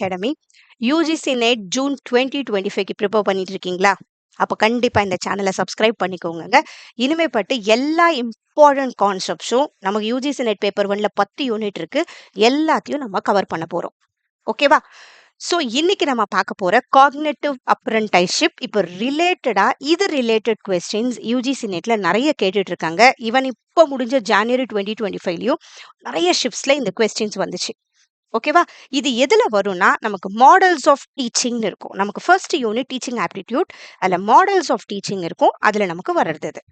Academy UGC NET June 2025க்கு prepare பண்ணிட்டு இருக்கீங்களா? அப்போ கண்டிப்பாக இந்த சேனலை சப்ஸ்கிரைப் பண்ணிக்கோங்க. இனிமேப்பட்டு எல்லா இம்பார்ட்டன்ட் கான்செப்ட்ஸும் நமக்கு யூஜிசி நெட் பேப்பர் 1ல 10 யூனிட் இருக்கு, எல்லாத்தையும் நம்ம கவர் பண்ண போகிறோம். ஓகேவா? ஸோ இன்னைக்கு நம்ம பார்க்க போகிற காக்னேட்டிவ் அப்ரென்டைஸ்ஷிப் இப்போ ரிலேட்டட் கொஸ்டின்ஸ் யூஜிசி நெட்ல நிறைய கேட்டுட்டு இருக்காங்க. ஈவன் இப்போ முடிஞ்ச ஜனவரி 2025லையும் நிறைய ஷிப்ஸ்ல இந்த கொஸ்டின்ஸ் வந்துச்சு. ஓகேவா? இது எதுல வரும்னா நமக்கு மாடல்ஸ் ஆஃப் டீச்சிங்னு இருக்கும். நமக்கு ஃபர்ஸ்ட் யூனிட் டீச்சிங் ஆப்டிடியூட், அதில் மாடல்ஸ் ஆஃப் டீச்சிங் இருக்கும். அதில் நமக்கு வர்றது இது.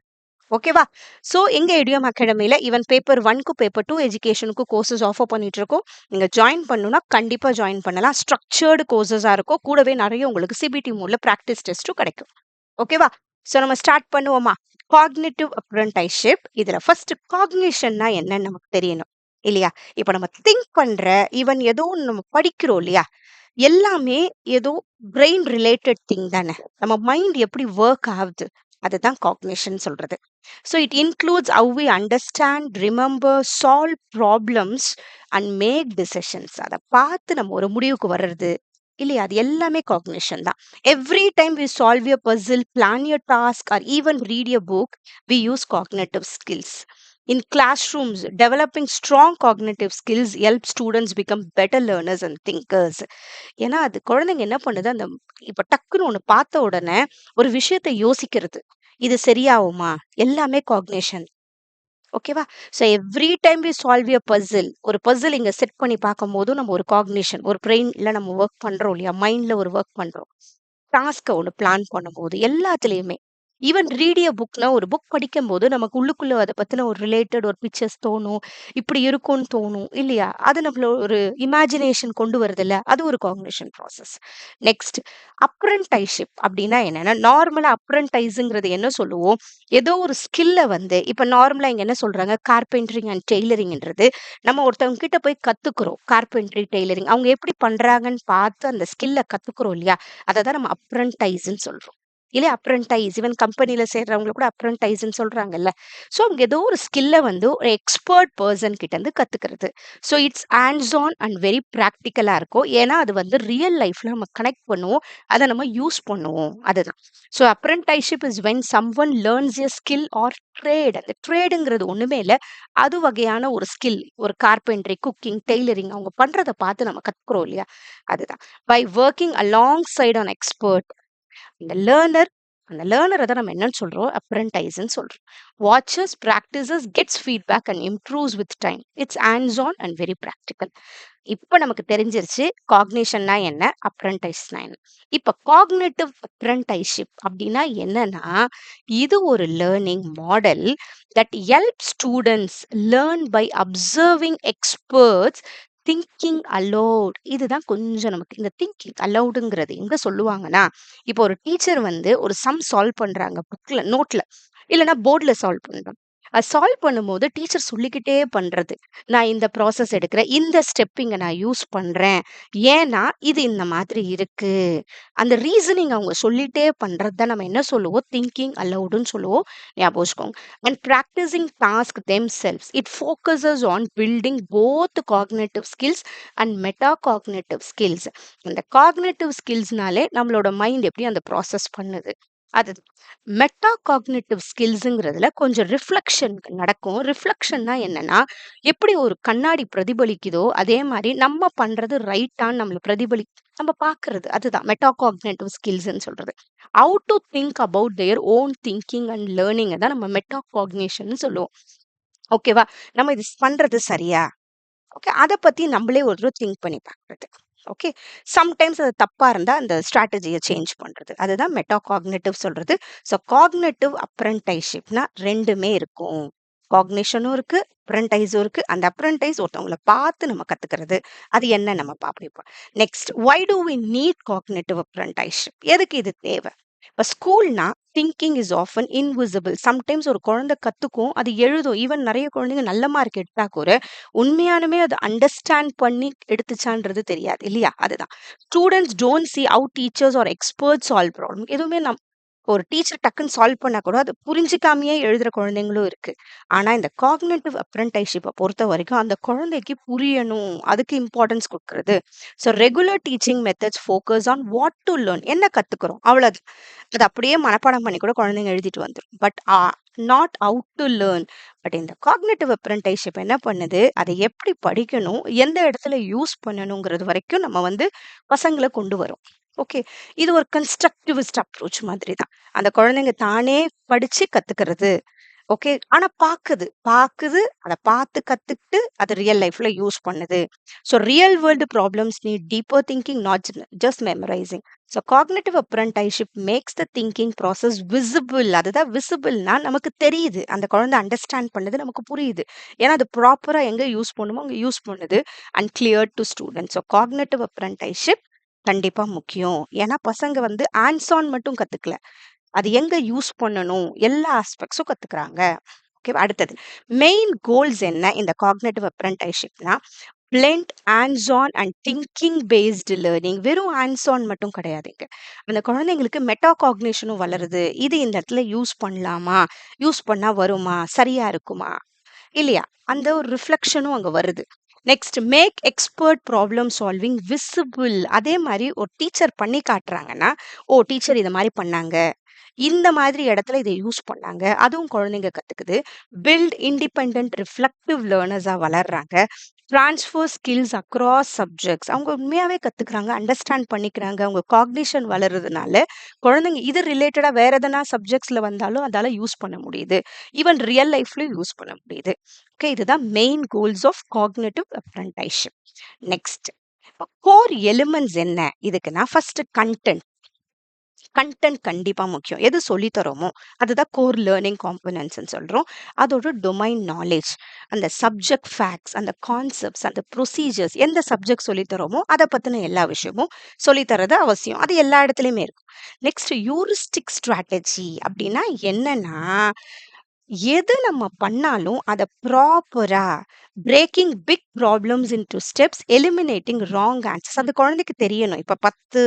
ஓகேவா? ஸோ எங்க இடியம் அகாடமியில் ஈவன் பேப்பர் 1க்கு பேப்பர் 2 எஜுகேஷனுக்கு கோர்சஸ் ஆஃபர் பண்ணிட்டு இருக்கோம். நீங்கள் ஜாயின் பண்ணணும்னா கண்டிப்பாக ஜாயின் பண்ணலாம். ஸ்ட்ரக்சர்டு கோர்சஸாக இருக்கும். கூடவே நிறைய உங்களுக்கு சிபிடி மூடில் ப்ராக்டிஸ் டெஸ்ட்டும் கிடைக்கும். ஓகேவா? ஸோ நம்ம ஸ்டார்ட் பண்ணுவோமா? காக்னிட்டிவ் அப்ரென்டைஸ்ஷிப். இதில் ஃபர்ஸ்ட் காக்னிஷன்னா என்னன்னு நமக்கு தெரியணும் இல்லையா? இப்போ நம்ம திங்க் பண்ற ஈவன் ஏதோ ஒன்று நம்ம படிக்கிறோம் இல்லையா, எல்லாமே ஏதோ பிரெயின் ரிலேட்டட் திங் தானே. நம்ம மைண்ட் எப்படி ஒர்க் ஆகுது, அதுதான் காக்னிஷன் சொல்றது. So it includes how we understand, remember, solve problems and make decisions. அதை பார்த்து நம்ம ஒரு முடிவுக்கு வர்றது இல்லையா, அது எல்லாமே காக்னிஷன் தான். Every time we solve a puzzle, plan a task or even read a book, we use cognitive skills. In classrooms, developing strong cognitive skills help students become better learners and thinkers. ஏன்னா அது குழந்தைங்க என்ன பண்ணுது, அந்த இப்ப டக்குன்னு ஒண்ணு பார்த்த உடனே ஒரு விஷயத்தை யோசிக்கிறது, இது சரியாகுமா, எல்லாமே காக்னிஷன். ஓகேவா? So every time we solve a puzzle, ஒரு பசில் இங்க செட் பண்ணி பார்க்கும் போதும் நம்ம ஒரு காக்னிஷன், ஒரு பிரெயின்ல நம்ம ஒர்க் பண்றோம் இல்லையா, மைண்ட்ல ஒரு ஒர்க் பண்றோம். டாஸ்க்கை ஒன்று பிளான் பண்ணும்போது எல்லாத்துலேயுமே, ஈவன் ரீடிய புக்னா ஒரு புக் படிக்கும்போது நமக்கு உள்ளுக்குள்ள அதை பற்றின ஒரு ரிலேட்டட் ஒரு பிக்சர்ஸ் தோணும், இப்படி இருக்கும்னு தோணும் இல்லையா, அது நம்மள ஒரு இமேஜினேஷன் கொண்டு வருது இல்லை, அது ஒரு காக்னிஷன் ப்ராசஸ். நெக்ஸ்ட், அப்ரென்டைஸ்ஷிப் அப்படின்னா என்னன்னா, நார்மலா அப்ரென்டைஸுங்கிறது என்ன சொல்லுவோம், ஏதோ ஒரு ஸ்கில்லை வந்து இப்போ நார்மலா இங்க என்ன சொல்றாங்க, கார்பென்ட்ரிங் அண்ட் டெய்லரிங்ன்றது நம்ம ஒருத்தவங்க கிட்ட போய் கத்துக்கிறோம். கார்பென்ட்ரி டெய்லரிங் அவங்க எப்படி பண்றாங்கன்னு பார்த்து அந்த ஸ்கில்லை கத்துக்கிறோம் இல்லையா, அதை தான் நம்ம அப்ரென்டைஸ்ன்னு சொல்றோம். இல்லையா, அப்ரென்டைஸ் ஈவன் கம்பெனில சேர்றவங்களை கூட அப்ரென்டைஸ்ன்னு சொல்றாங்கல்ல. ஸோ அவங்க ஏதோ ஒரு ஸ்கில்லை வந்து ஒரு எக்ஸ்பர்ட் பர்சன் கிட்ட இருந்து கத்துக்கிறது. So it's hands on and very ப்ராக்டிக்கலா இருக்கும். ஏன்னா அது வந்து ரியல் லைஃப்ல நம்ம கனெக்ட் பண்ணுவோம், அதை நம்ம யூஸ் பண்ணுவோம். அதுதான். So apprenticeship is when someone learns a skill or trade. அந்த ட்ரேடுங்கிறது ஒண்ணுமே இல்லை, அது வகையான ஒரு ஸ்கில். ஒரு கார்பென்ட்ரி, குக்கிங், டெய்லரிங் அவங்க பண்றதை பார்த்து நம்ம கத்துக்கிறோம் இல்லையா, அதுதான். By working alongside an expert, இந்த லேர்னரை தான் நம்ம என்னன்னு சொல்றோம், அப்ரென்டைஸ்ன்னு சொல்றோம். Watches, practises, gets feedback and improves with time. It's hands on and very practical. இப்போ நமக்கு தெரிஞ்சிருச்சு காக்னிஷன்னா என்ன, அப்ரென்டைஸ்னா என்ன. இப்போ காக்னேட்டிவ் அப்ரென்டைஸ்ஷிப் அப்படின்னா என்னன்னா, இது ஒரு learning model that help students learn by observing experts thinking aloud. இதுதான் கொஞ்சம் நமக்கு இந்த திங்கிங் அலவுடுங்கிறது எங்க சொல்லுவாங்கன்னா, இப்போ ஒரு டீச்சர் வந்து ஒரு சம் சால்வ் பண்றாங்க புக்ல, நோட்ல இல்லைன்னா போர்ட்ல சால்வ் பண்றாங்க. அது சால்வ் பண்ணும்போது டீச்சர் சொல்லிக்கிட்டே பண்றது, நான் இந்த ப்ராசஸ் எடுக்கிறேன், இந்த ஸ்டெப் இங்க நான் யூஸ் பண்றேன், ஏன்னா இது இந்த மாதிரி இருக்கு, அந்த ரீசனிங் அவங்க சொல்லிட்டே பண்றது தான் நம்ம என்ன சொல்லுவோம், திங்கிங் அலவுடுன்னு சொல்லுவோம். ஞாபகம் வச்சுக்கோங்க. And practising task themselves, it focuses on building both cognitive skills and metacognitive skills. இந்த காக்னேட்டிவ் ஸ்கில்ஸ்னாலே நம்மளோட மைண்ட் எப்படி அந்த ப்ராசஸ் பண்ணுது, அது. மெட்டா காக்னேட்டிவ் ஸ்கில்ஸுங்கிறதுல கொஞ்சம் ரிஃப்ளெக்ஷன் நடக்கும். ரிஃப்ளெக்ஷன்னா என்னன்னா, எப்படி ஒரு கண்ணாடி பிரதிபலிக்குதோ அதே மாதிரி நம்ம பண்றது ரைட்டான்னு நம்மள நம்ம பார்க்கறது, அதுதான் மெட்டா காக்னேட்டிவ் ஸ்கில்ஸ்ன்னு சொல்றது. How to think about their own thinking and learning தான் நம்ம மெட்டா காக்னிஷன் சொல்லுவோம். ஓகேவா? நம்ம இது பண்றது சரியா, ஓகே, அதை பத்தி நம்மளே ஒரு தடவை திங்க் பண்ணி பார்க்கறது. ஓகே, சம்டைம்ஸ் அது தப்பா இருந்தா அந்த ஸ்ட்ராட்டஜியை சேஞ்ச் பண்றது, அதுதான் மெட்டா காக்னேட்டிவ் சொல்றது. ஸோ காக்னேட்டிவ் அப்ரென்டைஸ்ஷிப்னா ரெண்டுமே இருக்கும். காக்னிஷனும் இருக்கு, அப்ரென்டைஸும் இருக்கு. அந்த அப்ரென்டைஸ் ஒருத்தவங்களை பார்த்து நம்ம கத்துக்கிறது, அது என்ன நம்ம பார்ப்போம். Next, why do we need cognitive apprenticeship? எதுக்கு இது தேவை? இப்போ ஸ்கூல்னா thinking is often invisible. Sometimes ஒரு குழந்தை கத்துக்கும், அது எழுதும். ஈவன் நிறைய குழந்தைங்க நல்ல மார்க் எடுத்தா கூட உண்மையானுமே அது அண்டர்ஸ்டாண்ட் பண்ணி எடுத்துச்சான்றது தெரியாது இல்லையா, அதுதான். Students don't see how teachers are experts solve problem. எதுவுமே ஒரு டீச்சர் டக்குன்னு சால்வ் பண்ணா கூட அது புரிஞ்சுக்காமயே எழுதுற குழந்தைங்களும் இருக்கு. ஆனா இந்த காக்னிட்டிவ் அப்ரென்டிஸ்ஷிப்ப பொறுத்தவரைக்கும் அந்த குழந்தைக்கு புரியணும். அதுக்கு இம்பார்ட்டன்ஸ் குடுக்குறது. So regular teaching methods focus on what to learn. என்ன கத்துக்கிறோம்? அவ்வளவுதான். அது அப்படியே மனப்பாடம் பண்ணி கூட குழந்தைங்க எழுதிட்டு வந்துரும். But not out to learn. But இந்த காக்னிட்டிவ் அப்ரென்டிஸ்ஷிப் என்ன பண்ணுது? அதை எப்படி படிக்கணும்? எந்த இடத்துல யூஸ் பண்ணணுங்கிறது வரைக்கும் நம்ம வந்து பசங்கள கொண்டு வரோம். ஓகே. இது ஒரு கன்ஸ்ட்ரக்டிவிஸ்ட் அப்ரோச் மாதிரி தான். அந்த குழந்தைங்க தானே படிச்சு கத்துக்கிறது. ஓகே. ஆனா பாக்குது. அத பார்த்து கத்துக்கிட்டு அது ரியல் லைஃப்ல யூஸ் பண்ணுது. So real world problems need deeper thinking, not just memorising. So cognitive apprenticeship makes the thinking process visible. அதுதான் விசிபிள்னா நமக்கு தெரியுது. அந்த குழந்தை அண்டர்ஸ்டாண்ட் பண்ணுது, நமக்கு புரியுது. ஏன்னா அது ப்ராப்பரா எங்க யூஸ் பண்ணுமோ அங்க யூஸ் பண்ணுது. And clear to students. So cognitive apprenticeship கண்டிப்பா முக்கியம். ஏன்னா பசங்க வந்து ஹேண்ட்ஸ் ஆன் மட்டும் கத்துக்கல. அது எங்க யூஸ் பண்ணணும் எல்லா ஆஸ்பெக்ட்ஸும் கத்துக்கிறாங்க. ஓகேவா? அடுத்தது மெயின் கோல்ஸ் என்ன இந்த காக்னிட்டிவ் அப்ரென்டிஸ்ஷிப்னா blend hands on and thinking based learning. வெறும் ஹேண்ட்ஸ் ஆன் மட்டும் கிடையாதுங்க. அந்த குழந்தைங்களுக்கு மெட்டா காக்னிஷனும் வளருது. இது இந்த இடத்துல யூஸ் பண்ணலாமா? யூஸ் பண்ணா வருமா? சரியா இருக்குமா? இல்லையா? அந்த ஒரு ரிஃப்ளெக்ஷனும் அங்க வருது. Next make expert problem solving visible. அதே மாரி ஒரு டீச்சர் பண்ணி காட்டுறாங்கன்னா, ஓ! டீச்சர் இத மாரி பண்ணாங்க. இந்த மாதிரி இடத்துல இத யூஸ் பண்ணாங்க. அதுவும் குழந்தைங்க கத்துக்குது. பில்ட் இண்டிபெண்டன்ட் ரிஃப்ளெக்டிவ் லேர்னர்ஸா வளர்றாங்க. Transfer skills across subjects. அவங்க உண்மையாவே கத்துக்கிறாங்க. அண்டர்ஸ்டாண்ட் பண்ணிக்கிறாங்க. அவங்க காக்னிஷன் வளர்றதுனால, குழந்தைங்க இது ரிலேட்டடா வேற எதனா சப்ஜெக்ட்ஸ்ல வந்தாலும் அதால யூஸ் பண்ண முடியுது. ஈவன் ரியல் லைஃப்லயும் யூஸ் பண்ண முடியுது. ஓகே. இதுதான் main goals of cognitive apprenticeship. Next core elements என்ன இதுக்குன்னா, ஃபர்ஸ்ட் கன்டென்ட். கன்டென்ட் கண்டிப்பா முக்கியம். எது சொல்லி தரோமோ, அதுதான் கோர் லேர்னிங் காம்போனன்ட்ஸ்ன்னு சொல்றோம். அதோட டொமைன் நாலேட்ஜ், அந்த சப்ஜெக்ட் ஃபேக்ட்ஸ், அந்த கான்செப்ட்ஸ், அந்த ப்ரொசீஜர்ஸ் எந்த சப்ஜெக்ட் சொல்லி தரோமோ, அத பத்தின எல்லா விஷயமும் சொல்லி தர்றது அவசியம். அது எல்லா இடத்துலயுமே இருக்கும். நெக்ஸ்ட் ஹியூரிஸ்டிக் ஸ்ட்ராட்டஜி அப்படின்னா என்னன்னா, எது நம்ம பண்ணாலும் அத ப்ராப்பரா breaking big problems into steps, eliminating wrong answers. அந்த குழந்தைக்கு தெரியணும். இப்ப 10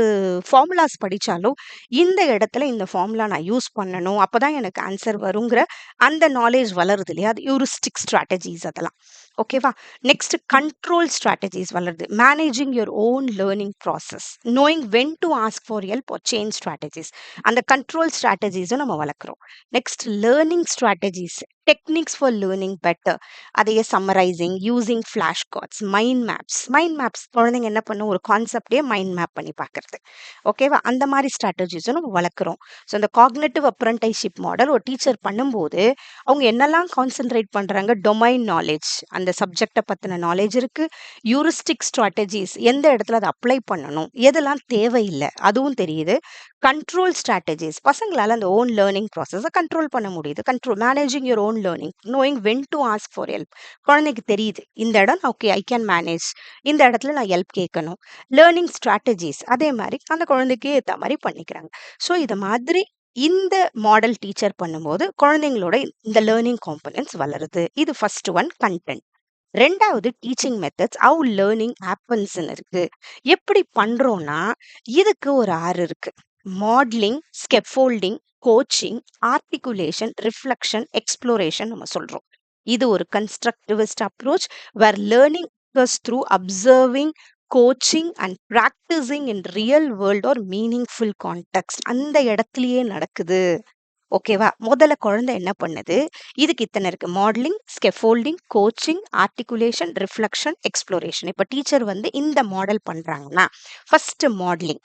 ஃபார்முலாஸ் படிச்சாலும், இந்த இடத்துல இந்த ஃபார்முலா நான் யூஸ் பண்ணணும். அப்பதான் எனக்கு ஆன்சர் வருங்கிற அந்த நாலேட்ஜ் வளருது இல்லையா? அது ஹியூரிஸ்டிக் ஸ்ட்ராட்டஜிஸ் அதெல்லாம். ஓகேவா? நெக்ஸ்ட் கண்ட்ரோல் ஸ்ட்ராட்டஜிஸ் வளருது. Managing your own learning process. Knowing when to ask for help or change strategies. அந்த கண்ட்ரோல் ஸ்ட்ராட்டஜிஸும் நம்ம வளர்க்குறோம். Next learning strategies, techniques for learning better. அதையே summarising, using flash cards, mind maps. Mind maps குழந்தைங்க என்ன பண்ணும்? ஒரு கான்செப்டே மைண்ட் மேப் பண்ணி பார்க்கறது. ஓகேவா? அந்த மாதிரி ஸ்ட்ராட்டஜிஸும் நம்ம வளர்க்குறோம். ஸோ இந்த காக்னிட்டிவ் அப்ரென்டிஸ்ஷிப் மாடல் ஒரு டீச்சர் பண்ணும்போது, அவங்க என்னெல்லாம் கான்சென்ட்ரேட் பண்றாங்க? டொமைன் நாலேட்ஜ், அந்த சப்ஜெக்ட்ட பத்தின நாலேட்ஜ் இருக்கு. ஹியூரிஸ்டிக் ஸ்ட்ராட்டஜிஸ், எந்த இடத்துல அதை அப்ளை பண்ணணும், எதெல்லாம் தேவையில்ல, அதுவும் தெரியுது. கண்ட்ரோல் ஸ்ட்ராட்டஜிஸ், பசங்களால அந்த ஓன் லேர்னிங் ப்ராசஸை கண்ட்ரோல் பண்ண முடியுது. Control managing your own learning, knowing when to ask for help. குழந்தைக்கு தெரியுது, இந்த இடம் ஓகே ஐ கேன் மேனேஜ், இந்த இடத்துல நான் ஹெல்ப் கேட்கணும். லேர்னிங் ஸ்ட்ராட்டஜிஸ் அதே மாதிரி அந்த குழந்தைக்கு ஏற்ற மாதிரி பண்ணிக்கிறாங்க. ஸோ இது மாதிரி இந்த மாடல் டீச்சர் பண்ணும்போது குழந்தைங்களோட இந்த லேர்னிங் காம்பனன்ட்ஸ் வளருது. இது ஃபர்ஸ்ட் ஒன் கண்டென்ட். ரெண்டாவது டீச்சிங் மெத்தட்ஸ், ஹவு லேர்னிங் ஹேப்பன்ஸ்ன்னு இருக்கு. எப்படி பண்றோம்னா, இதுக்கு ஒரு 6 இருக்கு. Modelling, scaffolding, coaching, articulation, reflection, exploration நம்ம சொல்றோம். இது ஒரு constructivist approach where learning occurs through observing, coaching and practicing in real world or meaningful context. அந்த இடத்துலயே நடக்குது. ஓகேவா? முதல்ல குழந்தை என்ன பண்ணுது? இதுக்கு இத்தனை இருக்கு. Modelling, scaffolding, coaching, articulation, reflection, exploration. இப்ப டீச்சர் வந்து இந்த மாடல் பண்றாங்கன்னா, first modelling.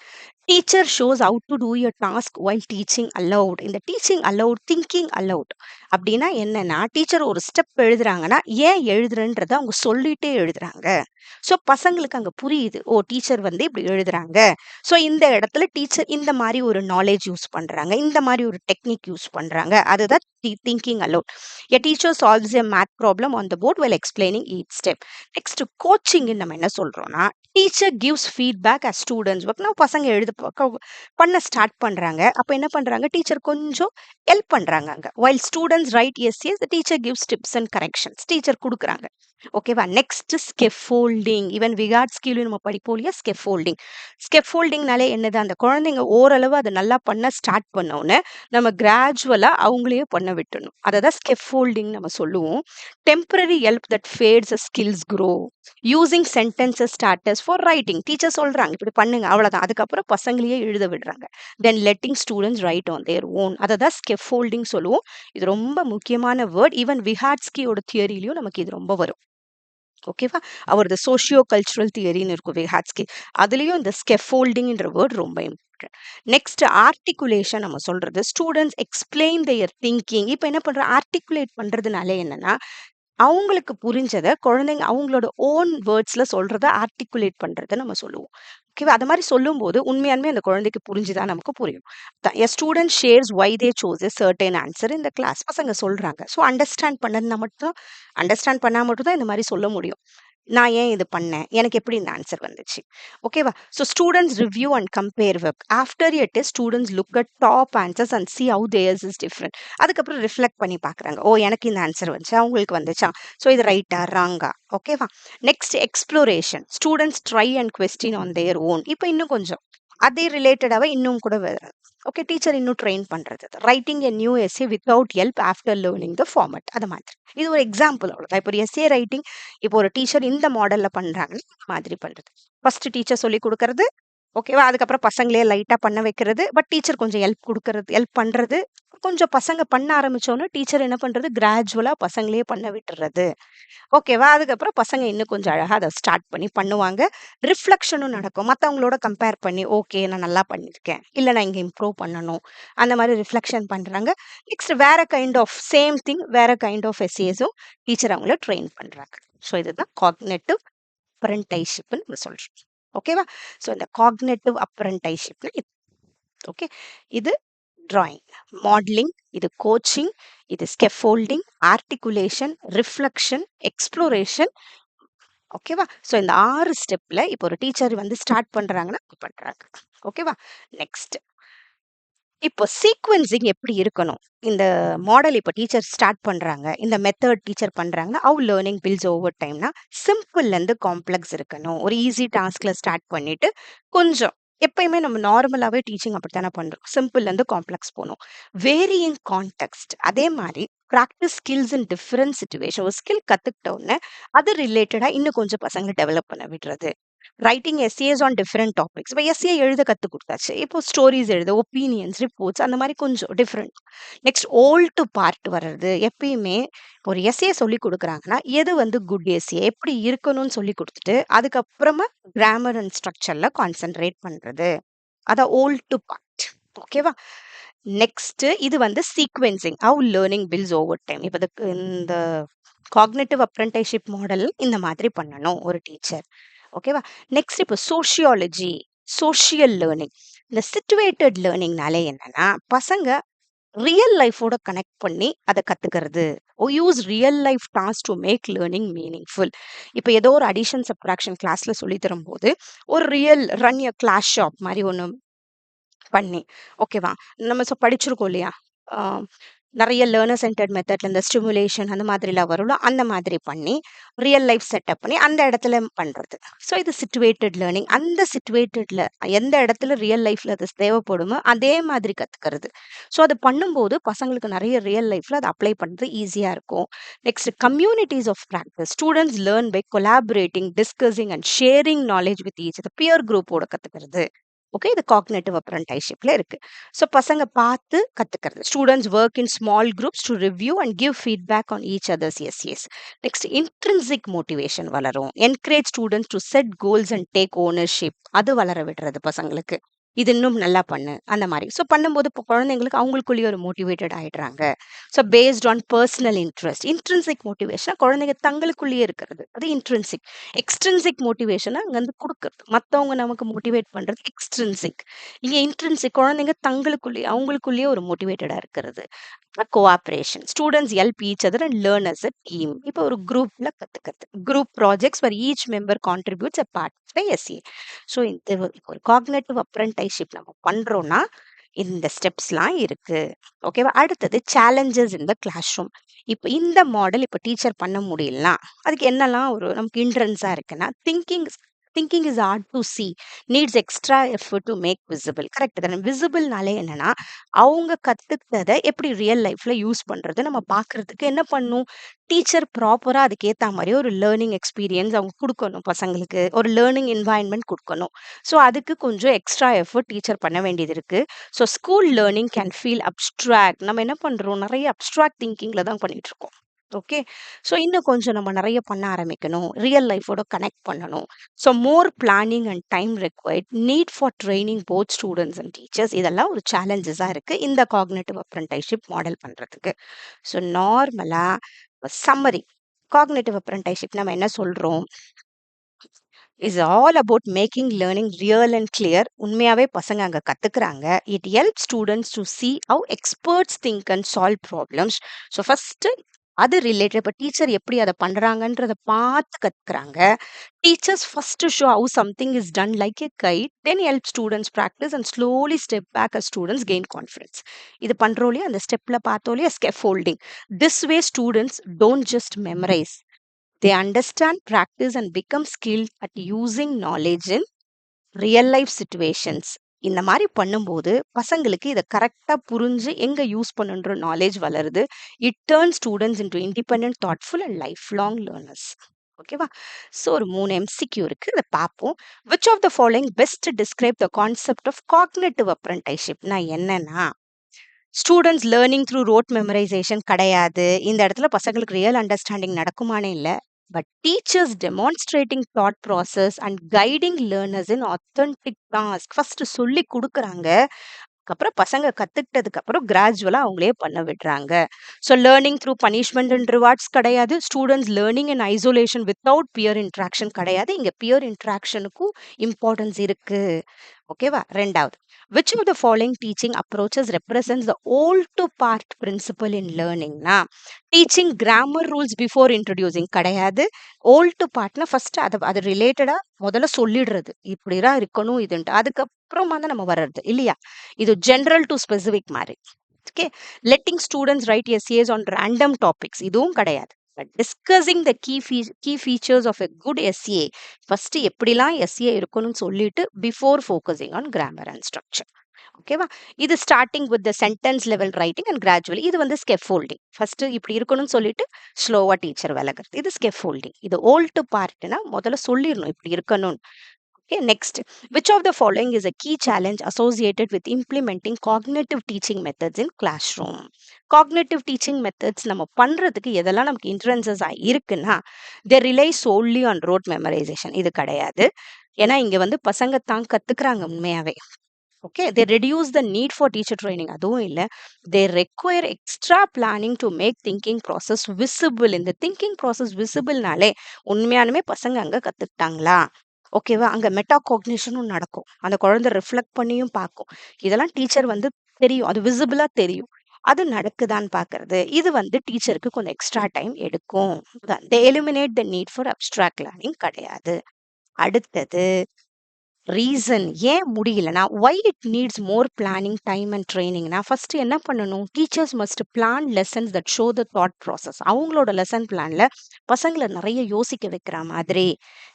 Teacher shows how to do your task while teaching aloud. இந்த டீச்சிங் அலவுட், திங்கிங் அலவுட் அப்படின்னா என்னன்னா, டீச்சர் ஒரு ஸ்டெப் எழுதுறாங்கன்னா, ஏன் எழுதுறன்றத அவங்க சொல்லிட்டே எழுதுறாங்க. ஸோ பசங்களுக்கு அங்க புரியுது. ஓ! டீச்சர் வந்து இப்படி எழுதுறாங்க. ஸோ இந்த இடத்துல டீச்சர் இந்த மாதிரி ஒரு நாலேஜ் யூஸ் பண்றாங்க. இந்த மாதிரி ஒரு டெக்னிக் யூஸ் பண்றாங்க. அதுதான் thinking aloud. A teacher solves a math problem on the board while explaining each step. Next coaching நம்ம என்ன சொல்றோம்னா, teacher gives feedback as students work. நான் பசங்க பண்ண ஸ்டார்ட் பண்றாங்க. அப்ப என்ன பண்றாங்க? டீச்சர் கொஞ்சம் ஹெல்ப் பண்றாங்க அங்க. while students write essays, the teacher gives tips and corrections. Teacher குடுக்குறாங்க. ஓகேவா? நெக்ஸ்ட் ஸ்கெஃபோல்டிங். ஈவன் விகாட்ஸ்கிலயும் நம்ம படிப்போம் இல்லையா? ஸ்கெஃபோல்டிங். ஸ்கெஃபோல்டிங்னாலே என்னது? அந்த குழந்தைங்க ஓரளவு அத நல்லா பண்ண ஸ்டார்ட் பண்ண உடனே, நம்ம கிராஜுவலா அவங்களையே பண்ண விட்டுடணும். அததான் ஸ்கெஃபோல்டிங் நம்ம சொல்லுவோம். Temporary help that fades as skills grow. Using sentences starters for writing. டீச்சர் சொல்றாங்க, இப்படி பண்ணுங்க அவ்வளவுதான். அதுக்கப்புறம் பசங்களையே எழுத விடுறாங்க. Then letting students write on their own. அததான் ஸ்கெஃபோல்டிங் சொல்லுவோம். இது ரொம்ப முக்கியமான வேர்ட். ஈவன் விஹாட்ஸ்கியோட தியரியிலயும் நமக்கு இது ரொம்ப வரும். ஓகேவா? அவரது சோஷியோ கல்ச்சுரல் தியரின்னு இருக்கும் விஹாட்ஸ்கி. அதுலயும் இந்த ஸ்கெஃபோல்டிங்ன்ற வேர்ட் ரொம்ப இம்பார்ட்டன்ட். நெக்ஸ்ட் ஆர்டிகுலேஷன் நம்ம சொல்றது. ஸ்டூடெண்ட்ஸ் எக்ஸ்பிளைன் தேர் திங்கிங். இப்ப என்ன பண்றோம்? ஆர்டிகுலேட் பண்றதுனால என்னன்னா, அவங்களுக்கு புரிஞ்சத குழந்தைங்க அவங்களோட ஓன் வேர்ட்ஸ்ல சொல்றத ஆர்டிகுலேட் பண்றத நம்ம சொல்லுவோம். ஓகேவா? அது மாரி சொல்லும்போது உண்மையாலுமே அந்த குழந்தைக்கு புரிஞ்சுதான் நமக்கு புரியும். A student shares why they chose a certain answer in the class. பசங்க சொல்றாங்க. ஸோ அண்டர்ஸ்டாண்ட் பண்ணா மட்டும் தான் இந்த மாரி சொல்ல முடியும். நான் ஏன் இது பண்ணேன்? எனக்கு எப்படி இந்த ஆன்சர் வந்துச்சு? ஓகேவா? So students review and compare work. After a test students look at top answers and see how theirs is different. அதுக்கப்புறம் ரிஃப்ளெக்ட் பண்ணி பார்க்குறாங்க. ஓ! எனக்கு இந்த ஆன்சர் வந்துச்சா? அவங்களுக்கு வந்துச்சா? ஸோ இது ரைட்டா? ராங்கா? ஓகேவா? Next exploration. Students try and question on their own. இப்ப இன்னும் கொஞ்சம் அதே ரிலேட்டடாவே இன்னும் கூட ஓகே, டீச்சர் இன்னும் ட்ரெயின் பண்றது. Writing a new essay without help after learning the format. அது மாதிரி. இது ஒரு எக்ஸாம்பிள் அவ்வளவுதான். இப்போ ஒரு எஸ்ஸே ரைட்டிங் இப்போ ஒரு டீச்சர் இந்த மாடல்ல பண்றாங்கன்னா, இந்த மாதிரி பண்றது. ஃபர்ஸ்ட் டீச்சர் சொல்லிக் குடுக்கறது. ஓகேவா? அதுக்கப்புறம் பசங்களே லைட்டா பண்ண வைக்கிறது. பட் டீச்சர் கொஞ்சம் ஹெல்ப் பண்றது. கொஞ்சம் பசங்க பண்ண ஆரம்பிச்சோனே டீச்சர் என்ன பண்றது? கிராஜுவலா பசங்களே பண்ண விட்டுறது. ஓகேவா? அதுக்கப்புறம் பசங்க இன்னும் கொஞ்சம் அழகா அத ஸ்டார்ட் பண்ணி பண்ணுவாங்க. ரிஃப்ளெக்ஷனும் நடக்கும். மத்தவங்களோட கம்பேர் பண்ணி, ஓகே நான் நல்லா பண்ணியிருக்கேன். இல்ல நான் இங்க இம்ப்ரூவ் பண்ணணும். அந்த மாரி ரிஃப்ளெக்ஷன் பண்றாங்க. நெக்ஸ்ட் வேற கைண்ட் ஆஃப் சேம் திங் வேற கைண்ட் ஆஃப் எஸ்ஏஸும் டீச்சர் அவங்கள ட்ரெயின் பண்றாங்க. ஸோ இதுதான் காக்னிட்டிவ் அப்ரென்டிஸ்ஷிப்னு நம்ம சொல்றோம். ஓகேவா? ஸோ இந்த காக்னிட்டிவ் அப்ரென்டிஸ்ஷிப்னா ஓகே. இது டிராயிங், மாடலிங், இது கோச்சிங், இது ஸ்கெஃபோல்டிங், ஆர்டிகுலேஷன், ரிஃப்ளெக்ஷன், எக்ஸ்ப்ளோரேஷன். ஓகேவா? ஸோ இந்த 6 ஸ்டெப்ல இப்போ ஒரு டீச்சர் வந்து ஸ்டார்ட் பண்றாங்கன்னா பண்றாங்க. ஓகேவா? நெக்ஸ்ட் இப்போ சீக்வென்சிங் எப்படி இருக்கணும்? இந்த மாடல் இப்போ டீச்சர் ஸ்டார்ட் பண்றாங்க. இந்த மெத்தட் டீச்சர் பண்றாங்கன்னா, ஹவ் லேர்னிங் பில்ட்ஸ் ஓவர் டைம்னா, சிம்பிள்ல இருந்து காம்ப்ளெக்ஸ் இருக்கணும். ஒரு ஈஸி டாஸ்க்ல ஸ்டார்ட் பண்ணிட்டு, கொஞ்சம் எப்பயுமே நம்ம நார்மலாவே டீச்சிங் அப்படித்தானே பண்றோம். சிம்பிள்ல இருந்து காம்ப்ளெக்ஸ் போணும். Varying context. அதே மாரி பிராக்டிஸ் ஸ்கில்ஸ் இன் டிஃபரெண்ட் சிச்சுவேஷன். ஒரு ஸ்கில் கத்துக்கிட்ட உடனே, அது ரிலேட்டடா இன்னும் கொஞ்சம் பசங்கள டெவலப் பண்ண விடுறது. Writing essays on different topics. இப்போ எஸ்ஏ எழுத கத்து குடுத்தாச்சு. இப்போ ஸ்டோரீஸ் எழுத, ஒப்பீனியன்ஸ், ரிப்போர்ட்ஸ் அந்த மாரி கொஞ்சம் different. Next old to part வர்றது. எப்பயுமே ஒரு எஸ்ஏ சொல்லிக் குடுக்குறாங்கன்னா, எது வந்து குட் எஸ்ஏ எப்படி இருக்கணும்னு சொல்லிக் குடுத்துட்டு, அதுக்கப்புறமா கிராமர் அண்ட் ஸ்ட்ரக்சர்ல கான்சன்ட்ரேட் பண்றது. அதான் ஓல் டூ பார்ட். ஓகேவா? நெக்ஸ்ட் இது வந்து sequencing. How learning builds over time. இப்ப இந்த காக்னிட்டிவ் அப்ரென்டிஸ்ஷிப் மாடல் இந்த மாதிரி பண்ணணும் ஒரு டீச்சர். ஓகேவா? நெக்ஸ்ட் இப்போ சோஷியாலஜி, சோஷியல் லேர்னிங். இந்த சிச்சுவேட்டட் லேர்னிங்னாலே என்னன்னா, பசங்க ரியல் லைஃபோட கனெக்ட் பண்ணி அத கத்துக்கிறது. Use real life task to make learning meaningful. இப்ப ஏதோ ஒரு அடிஷன், சப்ட்ராக்ஷன் கிளாஸ்ல சொல்லி தரும்போது, ஒரு real run a class shop மாரி ஒண்ணு பண்ணி, ஓகேவா? நம்ம படிச்சிருக்கோம் இல்லையா? ஆ நெறைய லேர்னர் சென்டர்ட் மெத்தட்ல இந்த ஸ்டிமுலேஷன் அந்த மாதிரிலாம் வரும்ல, அந்த மாதிரி பண்ணி, ரியல் லைஃப் செட்டப் பண்ணி அந்த இடத்துல பண்றது. ஸோ இது சிச்சுவேட்டட் லேர்னிங். அந்த சிச்சுவேட்டட்ல எந்த இடத்துல ரியல் லைஃப்ல அது தேவைப்படுமோ, அதே மாதிரி கத்துக்கிறது. ஸோ அது பண்ணும்போது பசங்களுக்கு நெறைய ரியல் லைஃப்ல அத அப்ளை பண்றது ஈஸியா இருக்கும். Next communities of practice. Students learn by collaborating, discussing and sharing knowledge with each other. Peer குரூப்போட கத்துக்கிறது. ஓகே. இது காக்னிட்டிவ் அப்ரென்டிஸ்ஷிப்ல இருக்கு. ஸோ பசங்க பார்த்து கத்துக்கிறது. Students work in small groups to review and give feedback on each other's essays. Next intrinsic motivation வளரும். Encourage students to set goals and take ownership. அது வளர விடுறது பசங்களுக்கு. இது இன்னும் நல்லா பண்ணு அந்த மாரி. ஸோ பண்ணும்போது இப்போ குழந்தைங்களுக்கு அவங்களுக்குள்ளேயே ஒரு மோட்டிவேட்டட் ஆயிடுறாங்க. So based on personal interest. Intrinsic motivation குழந்தைங்க தங்களுக்குள்ளேயே இருக்கிறது. அது இன்ட்ரின்சிக். எக்ஸ்ட்ரின்சிக் மோட்டிவேஷன அங்கருந்து குடுக்குறது. மத்தவங்க நமக்கு மோட்டிவேட் பண்றது எக்ஸ்ட்ரின்சிக். இங்க இன்ட்ரின்சிக் குழந்தைங்க தங்களுக்குள்ளேயே அவங்களுக்குள்ளேயே ஒரு மோட்டிவேட்டடா இருக்கிறது. Cooperation. Students help each other and learn as a team. இப்போ ஒரு குரூப்ல கத்துக்கிறது. Group projects for each member contributes a part of the essay. So இந்த ஒரு காக்னிட்டிவ் அப்ரென்டிஸ்ஷிப் நம்ம பண்றோம்னா, இந்த ஸ்டெப்ஸ்லாம் இருக்கு. ஓகேவா? அடுத்தது challenges in the classroom. இப்ப இந்த மாடல் இப்ப டீச்சர் பண்ண முடியலனா, அதுக்கு என்னலாம் ஒரு நமக்கு ஹிண்ட்ரன்ஸா இருக்குன்னா, thinking is hard to see, needs extra effort to make visible. Correct தானே? விசிபிள்னாலே என்னன்னா, அவங்க கத்துக்கிட்டத எப்படி ரியல் லைஃப்ல யூஸ் பண்றது நம்ம பார்க்கறதுக்கு என்ன பண்ணணும்? டீச்சர் ப்ராப்பரா அதுக்கேத்த மாரி ஒரு லேர்னிங் எக்ஸ்பீரியன்ஸ் அவங்க குடுக்கணும் பசங்களுக்கு. ஒரு லேர்னிங் என்வாயர்ன்மென்ட் குடுக்கணும். ஸோ, அதுக்கு கொஞ்சம் எக்ஸ்ட்ரா எஃபோர்ட் டீச்சர் பண்ண வேண்டியது இருக்கு. So, school learning can feel abstract. நம்ம என்ன பண்றோம்? நெறைய அப்ஸ்ட்ராக்ட் திங்கிங்ல தான் பண்ணிட்டு இருக்கோம். ஓகே. ஸோ, இன்னும் கொஞ்சம் நம்ம நெறைய பண்ண ஆரம்பிக்கணும். ரியல் லைஃபோட கனெக்ட் பண்ணணும். So, more planning and time required. Need for training both students and teachers. இதெல்லாம் ஒரு சேலஞ்சஸா இருக்கு. இந்த காக்னிட்டிவ் அப்ரண்டிஸ்ஷிப் மாடல் பண்றதுக்கு. ஸோ, நார்மலா சம்மரி. காக்னிட்டிவ் அப்ரண்டிஸ்ஷிப் நம்ம என்ன சொல்றோம்? Is all about making learning real and clear. உண்மையாவே பசங்க அங்க கத்துக்கிறாங்க. It help students to see how experts think and solve problems. So first அது ரிலேட்டட் இப்போ டீச்சர் எப்படி அதை பண்றாங்கன்றத பார்த்து கத்துக்கிறாங்க. Teachers first show how something is done like a guide, then help students practice and slowly step back as students gain confidence. இது பண்றோம் அந்த ஸ்டெப்ல பார்த்தோம் scaffolding. This way students don't just memorize, they understand, practice, and become skilled at using knowledge in real life situations. இந்த மாதிரி பண்ணும்போது பசங்களுக்கு இதை கரெக்டா புரிஞ்சு எங்க யூஸ் பண்ணுன்ற நாலேஜ் வளருது. It turn students into independent, thoughtful and life long learners. ஓகேவா? ஸோ ஒரு 3 MCQ இருக்கு. அதை பார்ப்போம். Which of the following best describe the concept of cognitive அப்ரண்டிஸ்ஷிப்னா என்னன்னா, students learning through rote memorization கிடையாது. இந்த இடத்துல பசங்களுக்கு ரியல் அண்டர்ஸ்டாண்டிங் நடக்குமானே இல்லை. But teachers demonstrating thought process and guiding learners in authentic task. First சொல்லி கொடுக்குறாங்க. அப்புறம் பசங்க கத்துக்கிட்டதுக்கு அப்புறம் கிராஜுவலா அவங்களே பண்ண விடுறாங்க. So learning through punishment and rewards கிடையாது. Students learning in isolation without peer interaction கிடையாது. இங்க பியர் இன்ட்ராக்ஷனுக்கும் இம்பார்ட்டன்ஸ் இருக்கு. ஓகேவா? ரெண்டாவது, which of the following teaching approaches represents the old to part principle in learning னா, teaching grammar rules before introducing கிடையாது. Volt to பார்ட்னா first அது ரிலேட்டடா முதல்ல சொல்லிடுறது, இப்படிதான் இருக்கணும் இதுன்ட்டு. அதுக்கப்புறமா தான் நம்ம வர்றது இல்லையா? இது ஜென்ரல் டு ஸ்பெசிபிக் மாதிரி. Okay. Letting students write essays on random topics, இதுவும் கிடையாது. But discussing the key features of a good essay, first எப்படிலாம் எஸ்ஏ இருக்கணும்னு சொல்லிட்டு before focusing on grammar and structure. ஓகேவா? இது starting with the sentence level writing and gradually. இது வந்து ஸ்கெஃபோல்டிங். First இப்படி இருக்கணும்னு சொல்லிட்டு ஸ்லோவா டீச்சர் விலகிறது. இது ஸ்கெஃபோல்டிங். இது ஓல்ட் டு பார்ட்னா முதல்ல சொல்லிடணும் இப்படி இருக்கணும். Okay, next, which of the following is a key challenge associated with implementing cognitive teaching methods in classroom? Cognitive teaching methods நம்ம பண்றதுக்கு எதெல்லாம் நமக்கு இன்ஃப்ளூயன்சஸ் இருக்குன்னா, they rely solely on rote memorization. இது கிடையாது. ஏன்னா இங்க வந்து பசங்க தான் கத்துக்கிறாங்க உண்மையாவே. Okay, they reduce the need for teacher training. அதுவும் இல்ல. they require extra planning to make thinking process visible. இந்த thinking process visibleனாலே உண்மையானுமே பசங்க அங்க கத்துக்கிட்டாங்களா? ஓகேவா? அங்க மெட்டா காக்னிஷனும் நடக்கும். அந்த குழந்தை ரிஃப்ளெக்ட் பண்ணியும் பார்க்கும். இதெல்லாம் டீச்சர் வந்து தெரியும். அது விசிபிளா தெரியும். அது நடக்குதான்னு பார்க்கறது. இது வந்து டீச்சருக்கு கொஞ்சம் எக்ஸ்ட்ரா டைம் எடுக்கும். they eliminate the need for abstract learning கிடையாது. அடுத்தது, ரீசன் ஏன் முடியலனா, why it needs more planning, time and training னா, ஃபர்ஸ்ட் என்ன பண்ணணும்? Teachers must plan lessons that show the thought process. அவங்களோட லெசன் பிளான்ல பசங்களை நிறைய யோசிக்க வைக்கிற மாதிரி,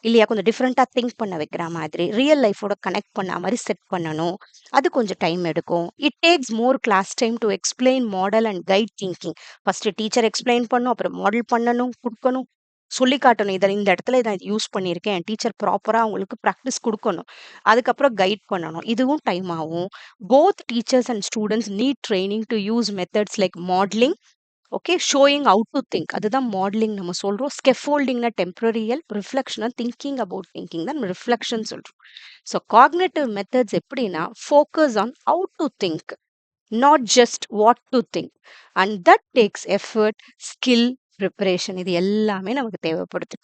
இல்லையா, கொஞ்சம் டிஃப்ரெண்டா திங்க் பண்ண வைக்கிற மாதிரி, ரியல் லைஃபோட கனெக்ட் பண்ண மாதிரி செட் பண்ணணும். அது கொஞ்சம் டைம் எடுக்கும். It takes more class time to explain model and guide thinking. First teacher explain பண்ணும், அப்புறம் மாடல் பண்ணணும், கொடுக்கணும், சொல்லி காட்டணும். இதை இந்த இடத்துல இதை யூஸ் பண்ணியிருக்கேன். டீச்சர் ப்ராப்பரா அவங்களுக்கு ப்ராக்டிஸ் கொடுக்கணும். அதுக்கப்புறம் கைட் பண்ணணும். இதுவும் டைம் ஆகும். Both teachers and students need training to use methods like modelling, okay, showing out to think. அதுதான் மாடலிங் நம்ம சொல்றோம். ஸ்கெஃபோல்டிங்னா டெம்பரரி ஹெல்ப், ரிஃப்ளெக்ஷனா திங்கிங் அபவுட் திங்கிங் தான் ரிஃப்ளெக்ஷன் சொல்றோம். ஸோ காக்னிட்டிவ் மெத்தட்ஸ் எப்படின்னா, focus on how to think, not just what to think, and that takes effort, skill, preparation. இது எல்லாமே நமக்கு தேவைப்படுது.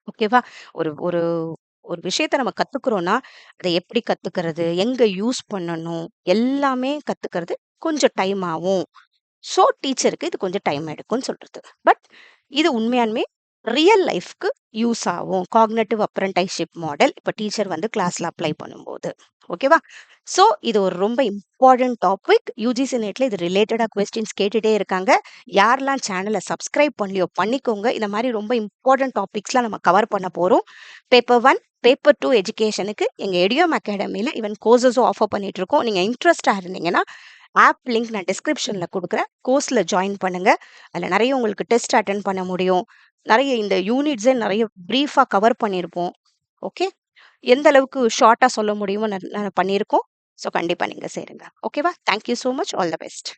ஓகேவா? ஒரு ஒரு ஒரு விஷயத்த நம்ம கத்துக்கிறோம்னா, அதை எப்படி கத்துக்கிறது, எங்க யூஸ் பண்ணணும், எல்லாமே கத்துக்கிறது கொஞ்சம் டைம் ஆகும். ஸோ டீச்சருக்கு இது கொஞ்சம் டைம் எடுக்கும்னு சொல்றது. பட் இது உண்மையாலுமே ரியல் லைஃப்க்கு யூஸ் ஆகும். காக்னிட்டிவ் அப்ரண்டிஸ்ஷிப் மாடல் இப்ப டீச்சர் வந்து கிளாஸ்ல அப்ளை பண்ணும்போது. ஓகேவா? ஸோ இது ஒரு ரொம்ப இம்பார்ட்டன்ட் டாபிக். யுஜிசி நெட்ல இது ரிலேட்டடா கொஸ்டின்ஸ் கேட்டுட்டே இருக்காங்க. யாரெல்லாம் சேனல சப்ஸ்கிரைப் பண்ணலையோ பண்ணிக்கோங்க. இந்த மாதிரி ரொம்ப இம்பார்ட்டன்ட் டாபிக்ஸ்லாம் நம்ம கவர் பண்ண போறோம். பேப்பர் 1, பேப்பர் 2 எஜுகேஷனுக்கு எங்க எடியோம் அகாடமில ஈவன் கோர்சஸும் ஆஃபர் பண்ணிட்டு இருக்கோம். நீங்க இன்ட்ரெஸ்டா இருந்தீங்கன்னா ஆப் லிங்க் நான் டிஸ்கிரிப்ஷன்ல கொடுக்குறேன். கோர்ஸ்ல ஜாயின் பண்ணுங்க. அதில் நிறைய உங்களுக்கு டெஸ்ட் அட்டென்ட் பண்ண முடியும். நிறைய இந்த யூனிட்ஸே நிறைய ப்ரீஃபா கவர் பண்ணியிருப்போம். ஓகே, எந்த அளவுக்கு ஷார்ட்டா சொல்ல முடியுமோ நான் பண்ணியிருக்கோம். ஸோ கண்டிப்பா நீங்க சேருங்க. ஓகேவா? Thank you so much. All the best.